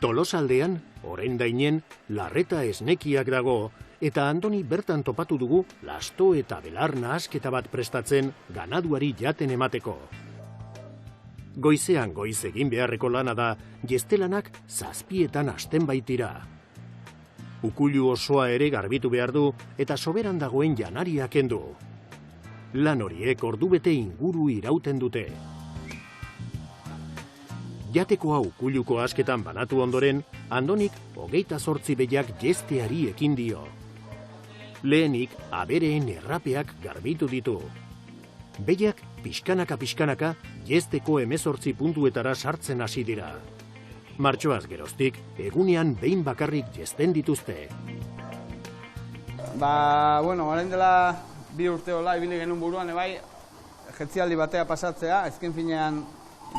Tolosaldean, oraindainen, Larreta esnekiak dago, eta Andoni bertan topatu dugu lasto eta belar nahasketa bat prestatzen ganaduari jaten emateko. Goizean goiz egin beharreko lana da, jestelanak 7etan hasten baitira. Ukulu osoa ere garbitu behar du eta soberan dagoen janaria kendu. Lan horiek ordubete inguru irauten dute. Jatekoa ukuluko asketan banatu ondoren, Andonik 28 behiak jesteari ekin dio. Lehenik abereen errapeak garbitu ditu. Behiak pixkanaka jesteko 18 puntuetara sartzen hasi dira. Martxoaz geroztik, egunean behin bakarrik jesten dituzte. Orain dela 2 urte hola ibili genuen buruan, ebai, jetzialdi batea pasatzea, ezken finean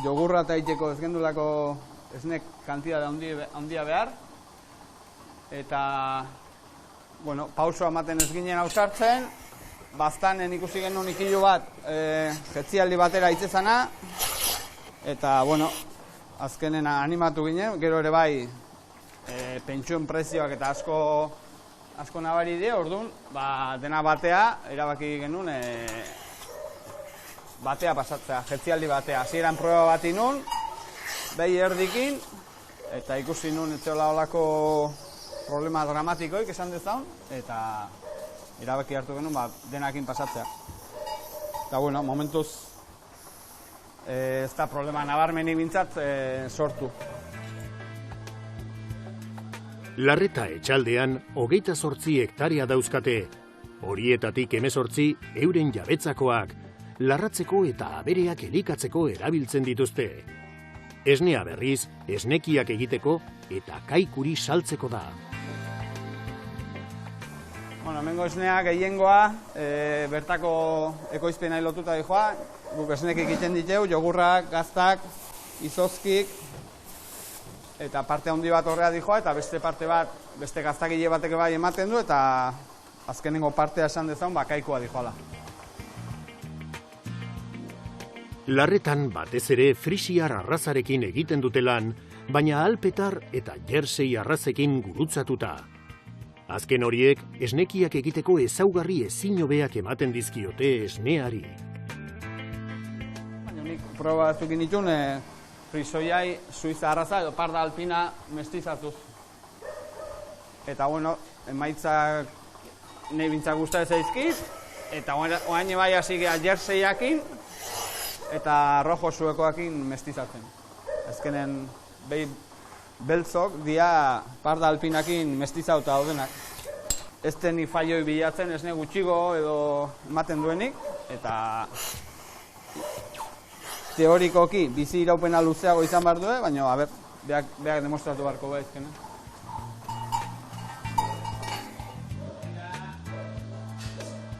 jogurra eta iteko ez gendulako esnek kantidade handia behar. Eta, pausoa ematen ez ginen ausartzen, baztanen ikusi genuen ikilu bat jetzialdi batera itzezana, eta, azkenen animatu ginen, gero ere bai pentsuen prezioak eta asko nabari die, orduan, dena batea, erabaki genuen batea pasatzea, jetzialdi batea. Hasieran proba bat inun, behi erdikin, eta ikusi nun etxola olako problema dramatikoik esan dezaun, eta erabaki hartu genuen denakin pasatzea. Eta, momentuz, ez da problema nabarmeni bintzat sortu. Larreta etxaldean 28 hektarea dauzkate. Horietatik 18 euren jabetzakoak, larratzeko eta abereak elikatzeko erabiltzen dituzte. Esnea berriz, esnekiak egiteko eta kaikuri saltzeko da. Hemengo esnea gehiengoa, bertako ekoizpenai lotuta dihoa, guk esnek egiten diteu, jogurrak, gaztak, izozkik, eta parte handi bat horrea dihoa, eta beste parte bat, beste gaztakile batek bai ematen du, eta azkenengo partea esan dezaun, kaikoa dihoala. Larretan batez ere frisiar arrazarekin egiten dute lan, baina alpetar eta jersei arrazekin gurutzatuta. Azken horiek, esnekiak egiteko ezaugarri ezin hobeak ematen dizkiote esneari. Nik proba batzuk ditun, frisoiai suiza arraza edo parda alpina mestizatuz. Eta, emaitzak nahi bintzak guztare zaizkiz, eta oain bai hasi geha jerseiakin, eta rojo zuekoakin mestizatzen. Ezkenen behi beltzok dia parda alpinakin mestizauta daudenak. Ez teni faioi bilatzen, esne gutxigo edo ematen duenik, eta teorikoki bizi iraupena luzeago izan behar due, baina beak demostratu beharko behizkena.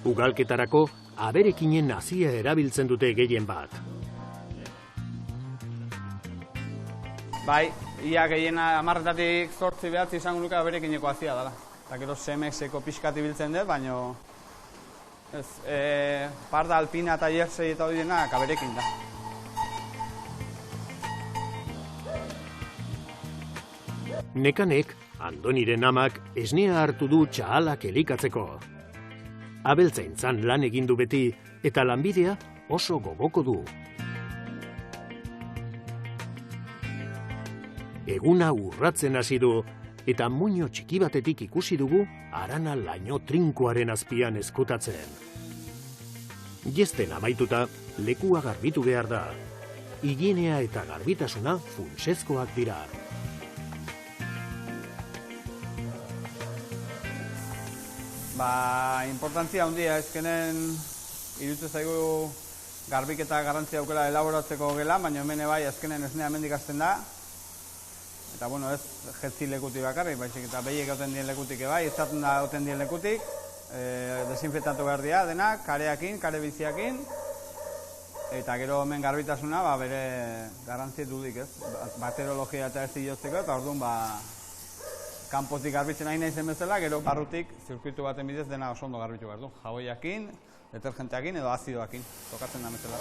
Ugalketarako aberekinen hazia erabiltzen dute gehien bat. Bai, ia gehiena 10-tatik 8 izango nuke aberekineko hazia dela. Eta gero semexeko pixkati biltzen dut, baina parda alpina eta jersei eta hori denak aberekin da. Nekanek, Andoniren amak, esnea hartu du txahalak elikatzeko. Abeltzaintzan lan egin du beti eta lanbidea oso gogoko du. Eguna urratzen hasi du eta muino txiki batetik ikusi dugu arana laino trinkoaren azpian ezkutatzen. Jesten amaituta, lekua garbitu behar da. Higienea eta garbitasuna funtsezkoak dira. Importantzia handia, ezkenen iruditzen zaigu garbiketa garrantzia aukera elaboratzeko gela, baina hemen bai azkenen esnea hemendik hasten da. Eta, ez jetzi lekutik bakarrik, baizik eta behiek gauten dien lekutik bai, izaten da gauten dien lekutik, desinfektatu behar dira denak, kareakin, kare biziakin, eta gero hemen garbitasuna bere garrantzia dudik, ez? Bakteriologia eta ez zilozteko, eta orduan kanpotik garbitzen nahi nahi zen bezala, gero barrutik zirkuitu baten bidez dena oso ondo garbitu behar du. Jaboiakin, detergenteakin edo azidoakin, tokatzen da bezala.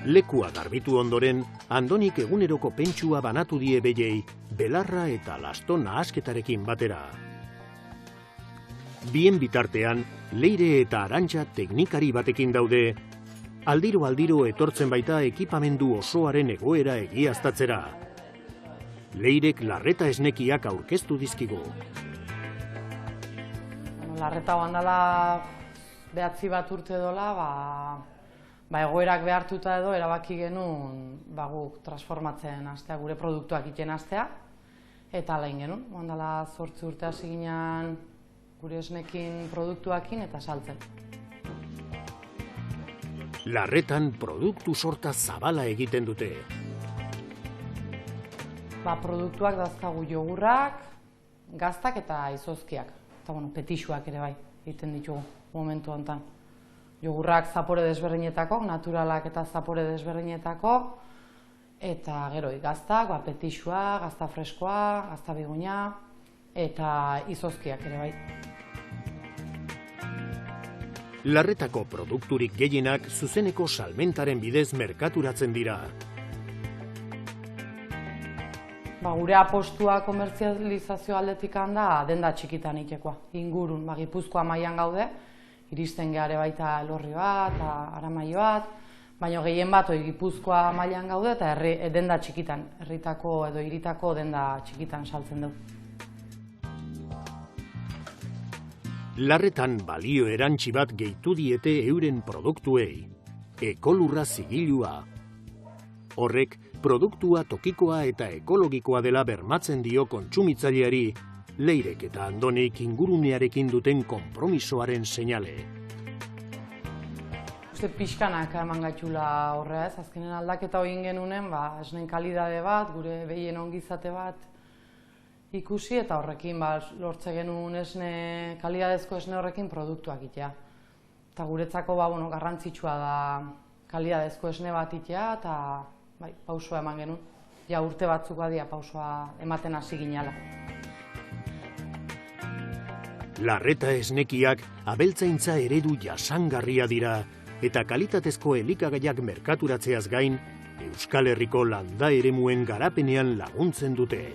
Lekua garbitu ondoren, Andonik eguneroko pentsua banatu die behiei, belarra eta lasto nahasketarekin batera. Bien bitartean, Leire eta Arantxa teknikari batekin daude, aldiro etortzen baita ekipamendu osoaren egoera egiaztatzera. Leirek larreta esnekiak aurkeztu dizkigu. Larreta bandala 9 bat urte dola, egoerak behartuta edo erabaki genuen guk transformatzen hastea, gure produktuak iten hastea, eta alain genuen. Bandala 8 urte hasi ginen gure esnekin produktuakin eta saltzen. Larretan produktu sorta zabala egiten dute. Produktuak dazkagu jogurrak, gaztak eta izozkiak. Eta petixuak ere bai, egiten ditugu momentu honetan. Jogurrak zapore desberdinetako, naturalak eta zapore desberdinetako, eta gero gaztak, petixua, gazta freskoa, gazta biguina, eta izozkiak ere bai. Larretako produkturik gehienak zuzeneko salmentaren bidez merkaturatzen dira. Gure apostua komertzializazio aldetik da denda txikitan itekoa. Ingurun, Gipuzkoa mailan gaude, iristen geare baita Elorri bat, Aramaio bat, baina gehien bat Gipuzkoa mailan gaude eta denda txikitan, herritako edo hiritako denda txikitan saltzen dugu. Larretan balio erantsi bat gehitu diete euren produktuei, ekolurra zigilua. Horrek, produktua tokikoa eta ekologikoa dela bermatzen dio kontsumitzaileari, Leirek eta Andonik ingurunearekin duten konpromisoaren seinale. Uste pixkanaka eman gaitxula horrez, azkenen aldaketa egin genunen, esnen kalidade bat, gure behien ongizate bat ikusi, eta horrekin lortze genuen kalidadezko esne horrekin produktuak itea. Eta guretzako garrantzitsua da kalidadezko esne bat itea, eta pausua eman genuen. Ja urte batzuk badia pausua ematen hasi ginala. Larreta esnekiak abeltzaintza eredu jasangarria dira eta kalitatezko elikagaiak merkaturatzeaz gain, Euskal Herriko landa eremuen garapenean laguntzen dute.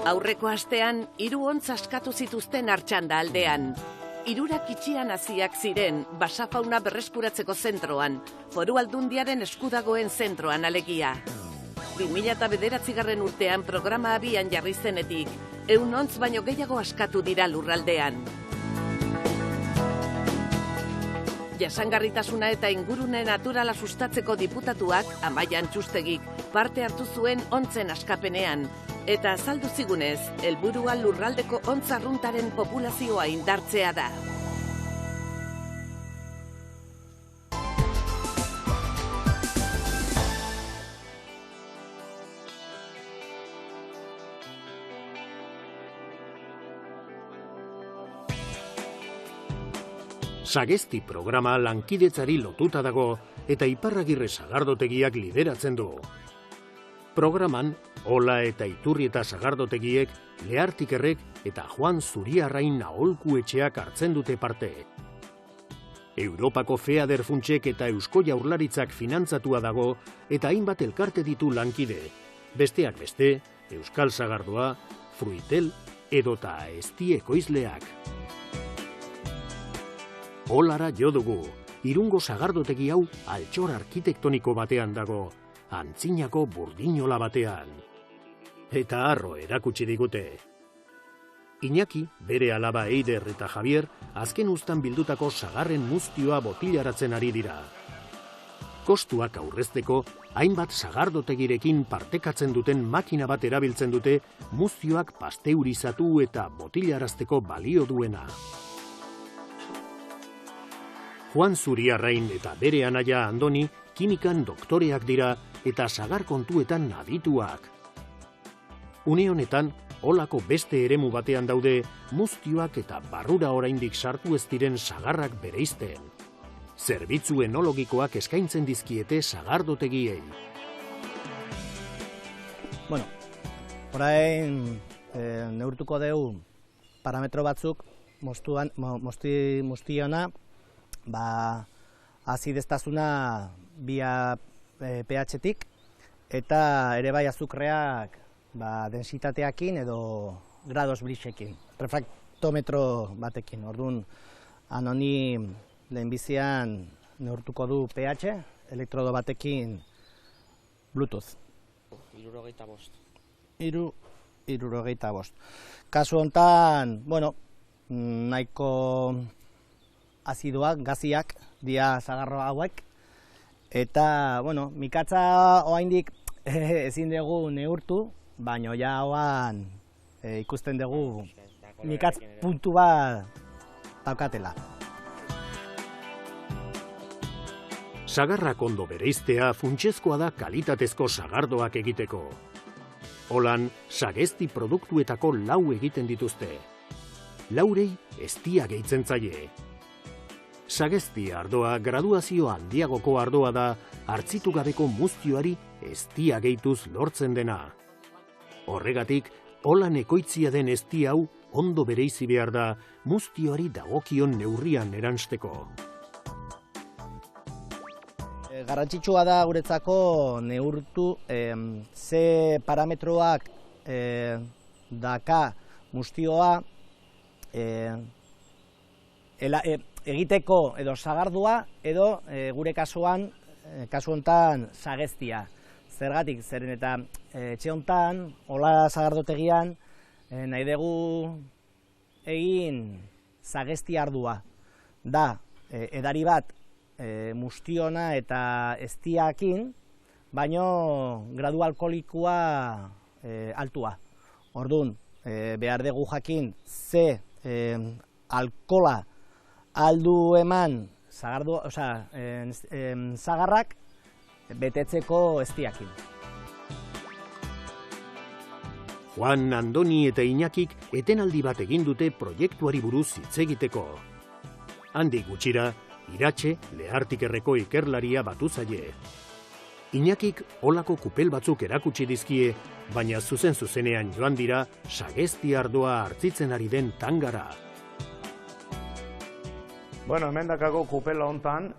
Aurreko astean, 3 ontz askatu zituzten Artxanda aldean. 3 itxian hasiak ziren basafauna berreskuratzeko zentroan, Foru Aldundiaren eskudagoen zentroan alegia. 2009 urtean programa abian jarri zenetik, 100 ontz baino gehiago askatu dira lurraldean. Jasangarritasuna eta ingurune naturala sustatzeko diputatuak, Amaia Antxustegik, parte hartu zuen ontzen askapenean, eta azaldu zigunez, helburua lurraldeko ontz arruntaren populazioa indartzea da. Sagesti programa lankidetzari lotuta dago eta Iparragirre sagardotegiak lideratzen du. Programan, Ola eta Iturrieta sagardotegiek, Leartikerrek eta Juan Zuriarrain aholku etxeak hartzen dute parte. Europako FEADER funtsek eta Eusko Jaurlaritzak finantzatua dago eta hainbat elkarte ditu lankide. Besteak beste, Euskal Sagardoa, Fruitel edota Ezti ekoizleak. Olara jo dugu, Irungo sagardotegi hau altxor arkitektoniko batean dago, antzinako burdinola batean. Eta harro erakutsi digute. Iñaki, bere alaba Eider eta Javier, azken uztan bildutako sagarren muztioa botilaratzen ari dira. Kostuak aurrezteko, hainbat sagardotegirekin partekatzen duten makina bat erabiltzen dute muztioak pasteurizatu eta botilarazteko balio duena. Juan Zuriarrain eta bere anaia Andoni kimikan doktoreak dira eta sagar kontuetan adituak. Une honetan, Olako beste eremu batean daude muztioak eta barrura oraindik sartu ez diren sagarrak bereizten. Zerbitzu enologikoak eskaintzen dizkiete sagardotegiei. Orain neurtuko dugu parametro batzuk moztiona azideztasuna via pH-tik eta ere bai azukreak densitateakin edo grados brixekin, refraktometro batekin. Orduan, anoni lehenbizian neurtuko du pH, elektrodo batekin Bluetooth. 75. Kasu honetan, nahiko azidoak, gaziak, dia zagarro hauek, eta, mikatza oraindik ezin dugu neurtu, baina ja hoan ikusten dugu mikatz puntu bat daukatela. Sagarrak ondo bereiztea funtsezkoa da kalitatezko sagardoak egiteko. Holan, sagezti produktuetako 4 egiten dituzte. 4 eztia gehitzen zaie. Sagezti ardoa graduazio handiagoko ardoa da, hartzitu gabeko muztioari eztia gehituz lortzen dena. Horregatik, holan ekoitzia den eztia hau ondo bereizi behar da, muztioari dagokion neurrian eransteko. Garrantzitsua da guretzako neurtu ze parametroak daka muztioa egiteko edo sagardua edo gure kasuan, kasu honetan, sageztia. Zergatik, zeren eta etxe honetan, hola sagardotegian, nahi dugu egin sagezti ardua. Da, edari bat muztiona eta eztiakin, baino gradu alkoholikoa altua. Orduan, behar dugu jakin ze alkohola aldu eman zagarrak betetzeko eztiakin. Juan, Andoni eta Iñakik etenaldi bat egin dute proiektuari buruz hitz egiteko. Handik gutxira, Iratxe Lehartikerreko ikerlaria batu zaie. Iñakik holako kupel batzuk erakutsi dizkie, baina zuzenean joan dira sagezti ardoa hartzitzen ari den tangara. Hemen dakago kupela hontan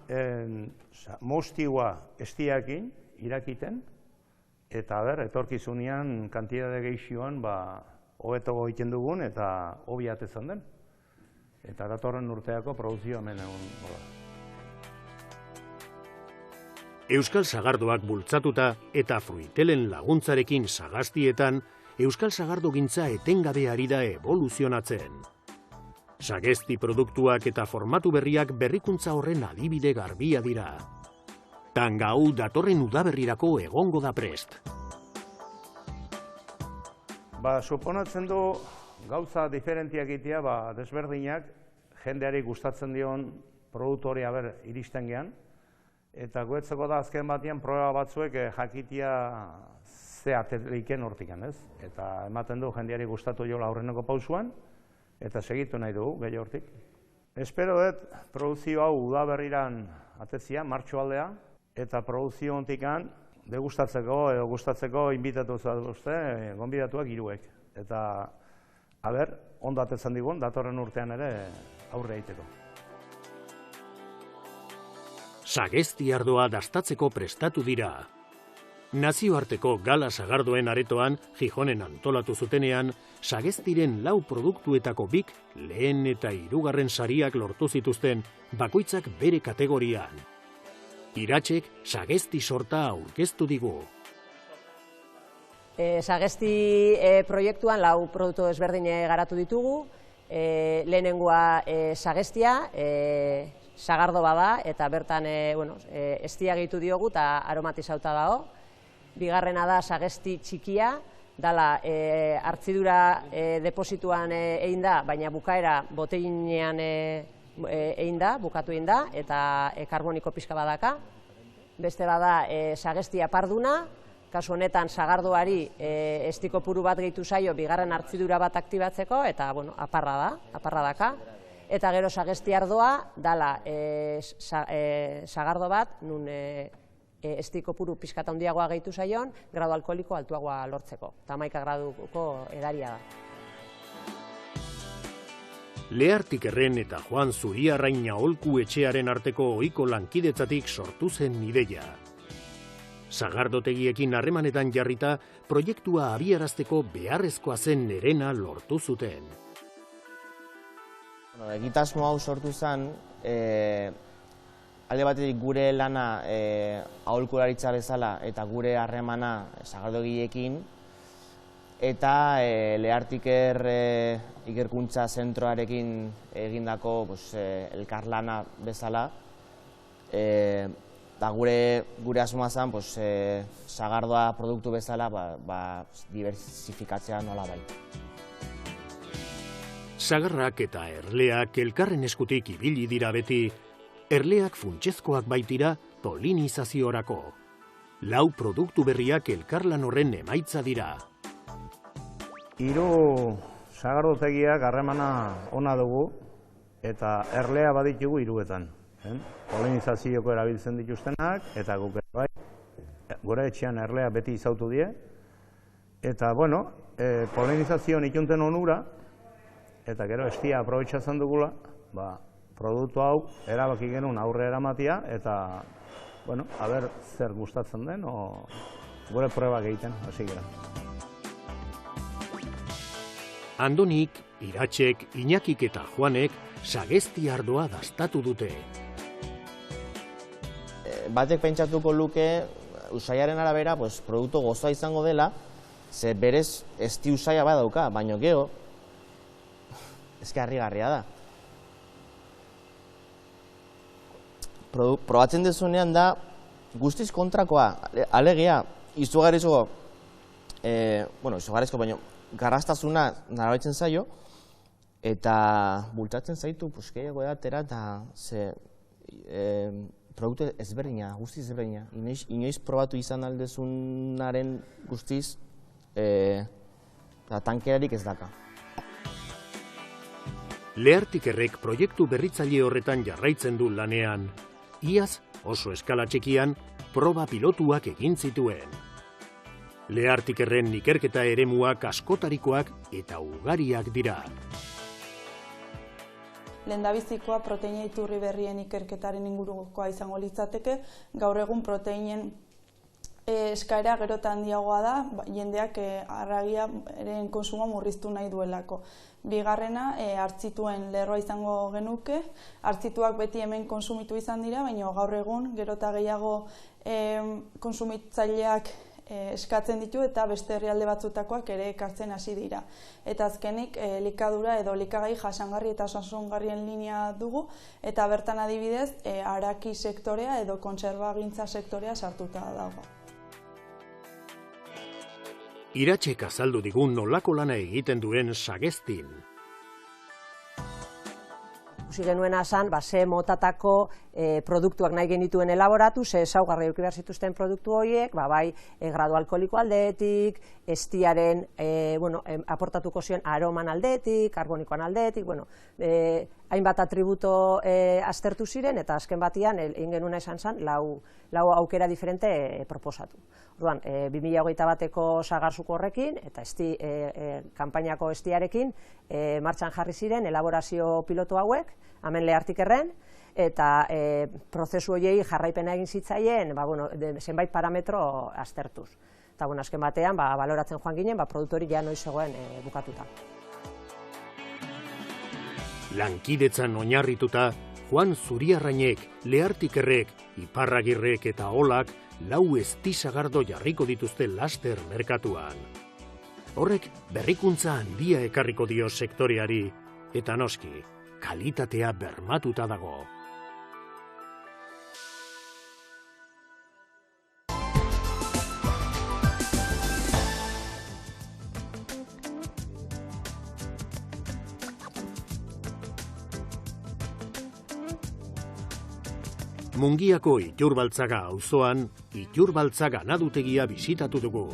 moztioa eztiakin irakiten, eta etorkizunean kantitate gehixioan hobeto egiten dugun eta hobi atetzen den. Eta datorren urteako produzio hemen egon. Euskal sagardoak bultzatuta eta fruitelen laguntzarekin sagaztietan, euskal sagardogintza etengabe ari da evoluzionatzen. Sagezti produktuak eta formatu berriak berrikuntza horren adibide garbia dira. Tanga hau datorren udaberrirako egongo da prest. Suponatzen du gauza diferentiak egitea, desberdinak, jendeari gustatzen dion produktu hori iristen gehan. Eta guetzeko da azken batean proba batzuek jakitia ze ateliken hortikan, ez? Eta ematen du jendeari gustatu jola aurreneko pausuan, eta segitu nahi dugu gehi hortik. Espero dut produzio hau udaberriran atetzia, martxoaldea, eta produzio hontikan degustatzeko edo gustatzeko inbitatu zauzte, gonbidatuak 3. Eta, ondo atetzen digun, datorren urtean ere aurre egiteko. Sagezti ardoa dastatzeko prestatu dira. Nazioarteko gala sagardoen aretoan, Gijonen antolatu zutenean, sageztiren 4 produktuetako 2 lehen eta 3. sariak lortu zituzten, bakoitzak bere kategorian. Iratxek sagezti sorta aurkeztu digu. Sagezti proiektuan 4 produktu ezberdine garatu ditugu. Lehenengoa sageztia, sagardo bada, eta bertan eztia gehitu diogu eta aromatizauta dago. Bigarrena da sagezti txikia, dala hartzidura deposituan egin da, baina bukaera boteginean egin da, bukatu egin da, eta karboniko pixka badaka. Beste bada sageztia parduna, kasu honetan sagardoari eztiko puru bat gehitu zaio bigarren hartzidura bat aktibatzeko, eta aparra daka. Eta gero sagezti ardoa, dala sagardo bat, nun eztiko puru pixka handiagoa gehitu zaion, gradu alkoholiko altuagoa lortzeko. Eta 11 graduko edaria da. Leartikerren eta Juan Zuriarrain aholku etxearen arteko ohiko lankidetzatik sortu zen ideia. Sagardotegiekin harremanetan jarrita, proiektua abiarazteko beharrezkoa zen Nerena lortu zuten. Egitasmo hau sortu zen, alde batetik gure lana aholkularitza bezala eta gure harremana sagardogiekin, eta Leartiker ikerkuntza zentroarekin egindako elkarlana bezala, eta gure asmoa zen sagardoa produktu bezala diversifikatzea nolabait. Sagarrak eta erleak elkarren eskutik ibili dira beti, erleak funtsezkoak baitira polinizaziorako. 4 produktu berriak elkarlan horren emaitza dira. 3 sagardotegiak harremana ona dugu eta erlea baditugu 3etan. Polinizazioko erabiltzen dituztenak eta guk bai, gure etxean erlea beti izautu die. Eta, polinizazioan ikunten onura, eta gero estia aprobetxatzen dugula, produktu hau erabaki genuen aurre eramatia, eta, aber zer gustatzen den, gure probak egiten, hasi gara. Andonik, Iratxek, Iñakik eta Juanek sagesti ardoa dastatu dute. Batek pentsatuko luke, usaiaren arabera, produktu gozoa izango dela, ze berez esti usaia badauka, baino gero, eske harrigarria da. Probatzen dezunean da, guztiz kontrakoa, alegia, izugarrizko, baino, garrastasuna narabaitzen zaio, eta bultatzen zaitu, gehiago edatera, eta produktu ezberdina, guztiz ezberdina. Inoiz probatu izan aldezunaren guztiz, tankerarik ez daka. Leartikerrek proiektu berritzaile horretan jarraitzen du lanean. Iaz, oso eskala txikian, proba pilotuak egin zituen. Leartikerren ikerketa eremuak askotarikoak eta ugariak dira. Lehendabizikoa proteina iturri berrien ikerketaren ingurukoa izango litzateke, gaur egun proteinen eskaera gero eta handiagoa da, jendeak arragiaren konsumoa murriztu nahi duelako. Bigarrena, hartzituen lerroa izango genuke, hartzituak beti hemen konsumitu izan dira, baina gaur egun gero eta gehiago konsumitzaileak eskatzen ditu eta beste herrialde batzutakoak ere ekartzen hasi dira. Eta azkenik, elikadura edo elikagai jasangarri eta osasungarrien linea dugu, eta bertan adibidez, haraki sektorea edo kontserbagintza sektorea sartuta dago. Iratxek azaldu digun nolako lana egiten duen sagestin. Ikusi genuena zan, ze motatako produktuak nahi genituen elaboratu, ze ezaugarri eduki behar zituzten produktu horiek, bai gradu alkoholiko aldetik, estiaren aportatuko zion aroman aldetik, karbonikoan aldetik, hainbat atributo aztertu ziren, eta azken batian, egin genuna esan zen, lau aukera diferente proposatu. Orduan, 2021ko sagarzuko horrekin, eta kanpainako estiarekin, martxan jarri ziren elaborazio pilotu hauek, hemen Leartikerren, eta prozesu horiei jarraipena egin zitzaien, zenbait parametro aztertuz. Eta azken batean, baloratzen joan ginen, produktu hori ja noiz zegoen bukatuta. Lankidetzan oinarrituta, Juan Zuriarrainek, Leartikerrek, Iparragirrek eta Olak 4 esti sagardo jarriko dituzte laster merkatuan. Horrek berrikuntza handia ekarriko dio sektoreari, eta noski, kalitatea bermatuta dago. Mungiako Iturbaltzaga auzoan, Iturbaltzaga ganadutegia bisitatu dugu.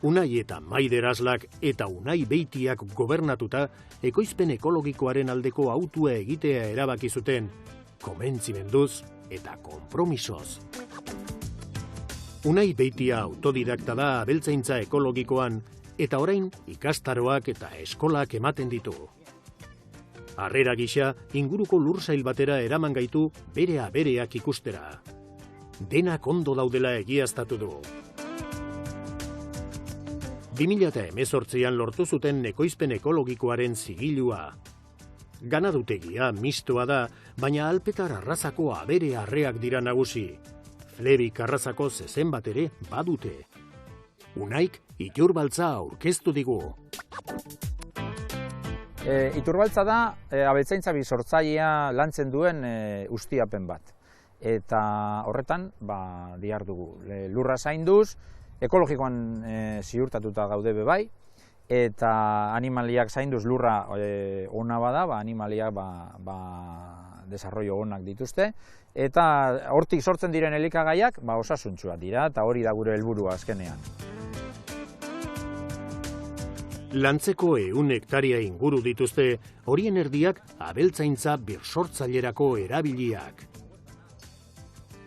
Unai eta Maider Aslak eta Unai Beitiak gobernatuta ekoizpen ekologikoaren aldeko autua egitea erabaki zuten, konbentzimenduz eta konpromisoz. Unai Beitia autodidakta da abeltzaintza ekologikoan eta orain ikastaroak eta eskolak ematen ditu. Harrera gisa, inguruko lursail batera eraman gaitu bere abereak ikustera. Denak ondo daudela egiaztatu du. 2018an lortu zuten ekoizpen ekologikoaren zigilua. Ganadutegia mistoa da, baina alpetar arrazako abere arreak dira nagusi. Flebik arrazako zezen bat ere badute. Unaik iturbaltza aurkeztu digu. Iturbaltza da abeltzaintza sortzailea lantzen duen ustiapen bat. Eta horretan dihardugu. Lurra zainduz, ekologikoan ziurtatuta gaude bebai, eta animaliak zainduz lurra ona bada, animaliak desarrollo onak dituzte, eta hortik sortzen diren elikagaiak osasuntsuak dira, eta hori da gure helburua azkenean. Lantzeko 100 hektaria inguru dituzte, horien erdiak abeltzaintza birsortzailerako erabiliak.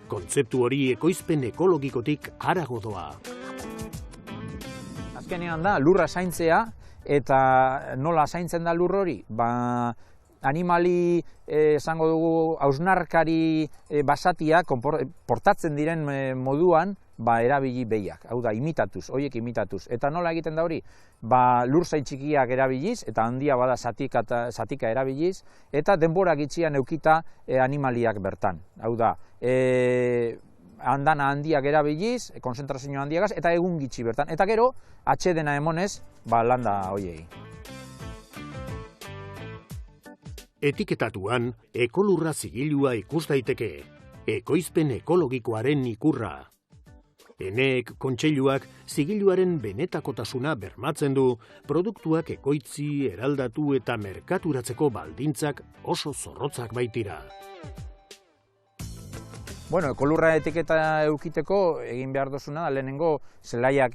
Kontzeptu hori ekoizpen ekologikotik harago doa. Azkenean da, lurra zaintzea, eta nola zaintzen da lur hori? Animali, esango dugu, hausnarkari basatia, portatzen diren moduan, erabili behiak. Hau da, imitatuz, horiek imitatuz. Eta nola egiten da hori? Lur zain txikiak erabiliz, eta handia bada zatika erabiliz, eta denbora gitxian eukita animaliak bertan. Hau da, andana handiak erabiliz, konzentrazio handiagaz, eta egun gitxi bertan. Eta gero, atsedena emonez, landa horiei. Etiketatuan, ekolurra zigilua ikus daiteke, ekoizpen ekologikoaren ikurra. Eneek kontseiluak zigiluaren benetakotasuna bermatzen du, produktuak ekoitzi, eraldatu eta merkaturatzeko baldintzak oso zorrotzak baitira. Ekolurra etiketa eukiteko egin behar dozuna da lehenengo zelaiak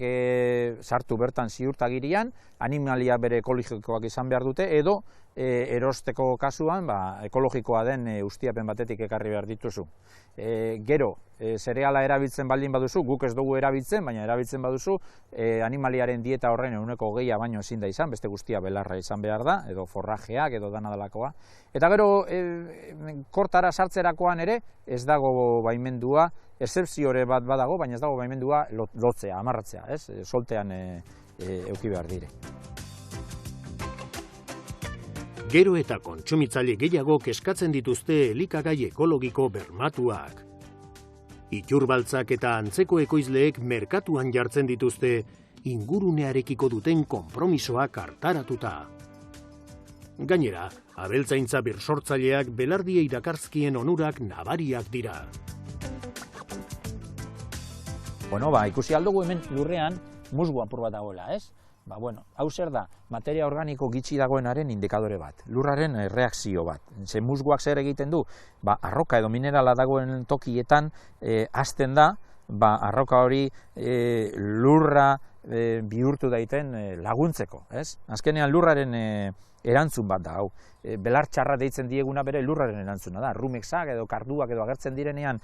sartu bertan ziurtagirian, animalia bere ekologikoak izan behar dute, edo erosteko kasuan ekologikoa den ustiapen batetik ekarri behar dituzu. Gero, zereala erabiltzen baldin baduzu, guk ez dugu erabiltzen, baina erabiltzen baduzu, animaliaren dieta horren 20% baino ezin da izan, beste guztia belarra izan behar da, edo forrajeak, edo danadalakoa. Eta gero, kortara sartzerakoan ere, ez dago baimendua, excepziore bat badago, baina ez dago baimendua lotzea, amarratzea, soltean euki behar dire. Gero eta kontsumitzaile gehiago keskatzen dituzte elikagai ekologiko bermatuak. Iturbaltzak eta antzeko ekoizleek merkatuan jartzen dituzte ingurunearekiko duten konpromisoak hartaratuta. Gainera, abeltzaintza birsortzaileak belardiei dakarzkien onurak nabariak dira. Ikusi aldugu hemen lurrean musgo apur bat dagoela, ez? Hau zer da, materia organiko gitxi dagoenaren indikadore bat, lurraren reakzio bat. Ze musgoak zer egiten du? Arroka edo minerala dagoen tokietan hasten da, arroka hori lurra bihurtu daiten laguntzeko, ez? Azkenean lurraren erantzun bat da, hau. Belar txarra deitzen dieguna bere lurraren erantzuna da. Rumexak edo karduak edo agertzen direnean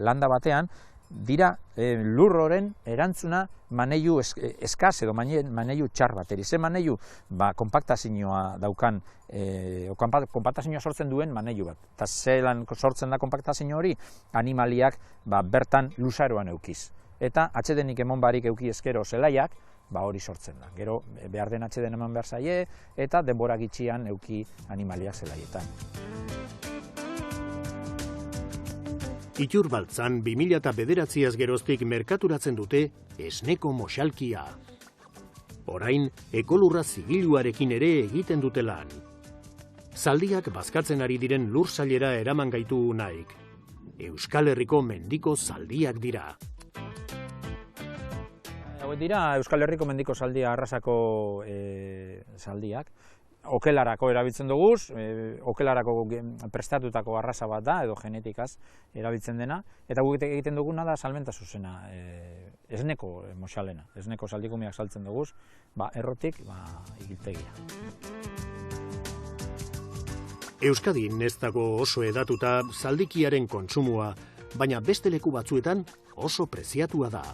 landa batean, dira lurroren erantzuna maneiu eskaz edo maneiu txar bateri. Ze maneiu konpaktazioa daukan, konpaktazioa sortzen duen maneiu bat. Eta zelan sortzen da konpaktazio hori, animaliak bertan luzaroan eukiz. Eta atsedenik emon barik euki eskero zelaiak, hori sortzen da. Gero behar den atseden eman behar zaie, eta denbora gitxian euki animaliak zelaietan. Iturbaltzan 2009az geroztik merkaturatzen dute esneko moxalkia. Orain, ekolurra zigiluarekin ere egiten dute lan. Zaldiak bazkatzen ari diren lursailera eraman gaitu Unaik. Euskal Herriko mendiko zaldiak dira. Hauek dira Euskal Herriko mendiko zaldia arrasako zaldiak. Okelarako erabiltzen dugu, okelarako prestatutako arraza bat da, edo genetikaz erabiltzen dena, eta guk egiten duguna da salmenta zuzena, esneko moxalena, esneko zaldikumiak saltzen dugu, errotik igiltegia. Euskadin ez dago oso edatuta zaldikiaren kontsumoa, baina beste leku batzuetan oso preziatua da.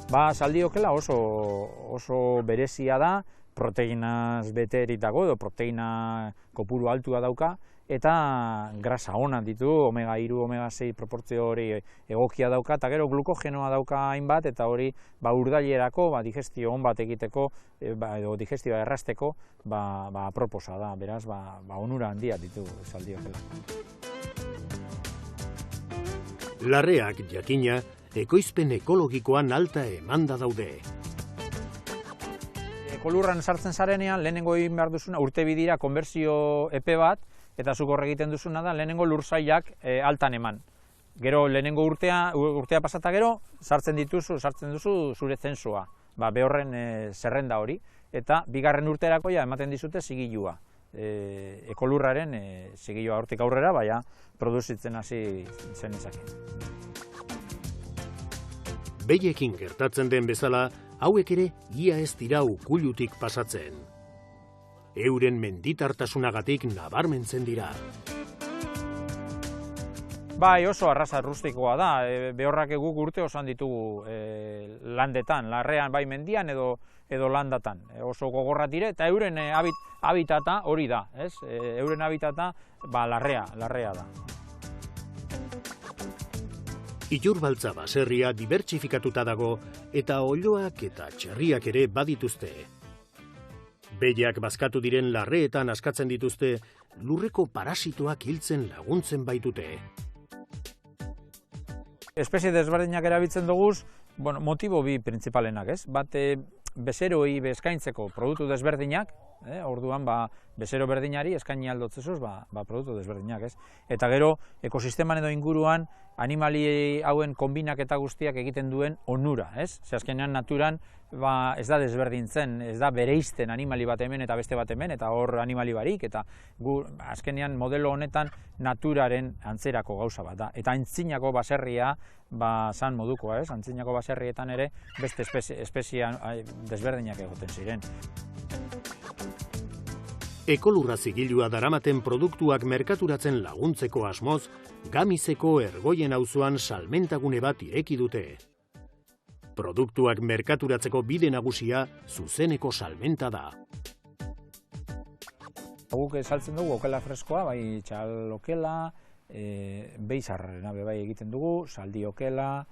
Zaldi okela oso berezia da, proteinaz beterik dago, edo proteina kopuru altua dauka, eta grasa ona ditu, omega-3, omega-6 proportzio hori egokia dauka, eta gero glukogenoa dauka hainbat, eta hori urdailerako, digestio on bat egiteko, edo digestioa errazteko, aproposa da, beraz, onura handia ditu esaldiokela. Larreak, jakina, ekoizpen ekologikoan alta emanda daude. Ekolurran sartzen zarenean, lehenengo egin behar duzuna, urte bidira konbertsio epe bat, eta zuk hor egiten duzuna da, lehenengo lursailak altan eman. Gero, lehenengo urtea pasata gero, sartzen duzu zure zensua, behorren zerrenda hori, eta bigarren urterako ematen dizute zigilua. Ekolurraren zigilua hortik aurrera, produzitzen hasi zen ezake. Behiekin gertatzen den bezala, hauek ere ia ez dira ukulutik pasatzen. Euren menditartasunagatik nabarmentzen dira. Bai, oso arraza rustikoa da, behorrak guk urte osoan ditugu landetan, larrean bai mendian edo landatan. Oso gogorra dire, eta euren habitata hori da, ez? Euren habitata larrea da. Ilurbaltza baserria dibertsifikatuta dago, eta oiloak eta txerriak ere badituzte. Behiak bazkatu diren larreetan askatzen dituzte, lurreko parasitoak hiltzen laguntzen baitute. Espezie desberdinak erabiltzen duguz, motibo bi printzipalenak, ez? Bat, bezeroi eskaintzeko produktu desberdinak, orduan bezero berdinari eskaini aldotzezuz produktu desberdinak, ez? Eta gero, ekosisteman edo inguruan, animali hauen konbinaketa guztiak egiten duen onura, ez? Ze azkenean naturan ez da desberdintzen, ez da bereizten animali bat hemen eta beste bat hemen, eta hor animali barik, eta azkenean modelo honetan naturaren antzerako gauza bat da. Eta antzinako baserria zan modukoa, ez? Antzinako baserrietan ere beste espezie desberdinak egoten ziren. Ekolurra zigilua daramaten produktuak merkaturatzen laguntzeko asmoz, Gamizeko Ergoien auzoan salmentagune bat ireki dute. Produktuak merkaturatzeko bide nagusia zuzeneko salmenta da. Guk saltzen dugu okela freskoa, bai txal okela, beizarrena bai egiten dugu, saldi okela,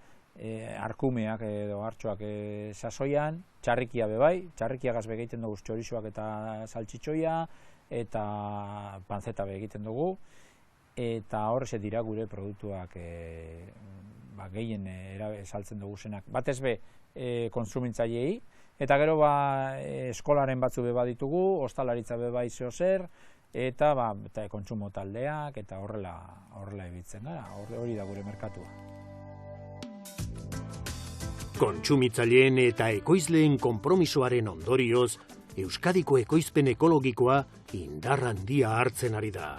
arkumeak edo hartxoak sasoian, txarrikia bai, txarrikiagaz egiten dugu txorizoak eta saltxitxoia, eta panzeta egiten dugu, eta horrezet dira gure produktuak gehien saltzen dugu zenak. Batez be konsumintzaileei, eta gero eskolaren batzu beba ditugu, ostalaritza beba izio zer, eta kontsumo taldeak, eta horrela ebitzen gara, hori da gure merkatua. Kontsumitzaileen eta ekoizleen konpromisoaren ondorioz, Euskadiko ekoizpen ekologikoa indar handia hartzen ari da.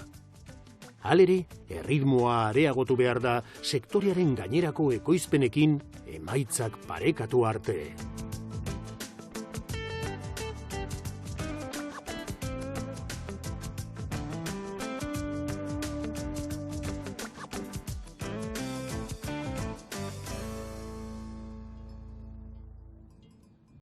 Halere, erritmoa areagotu behar da sektoriaren gainerako ekoizpenekin emaitzak parekatu arte.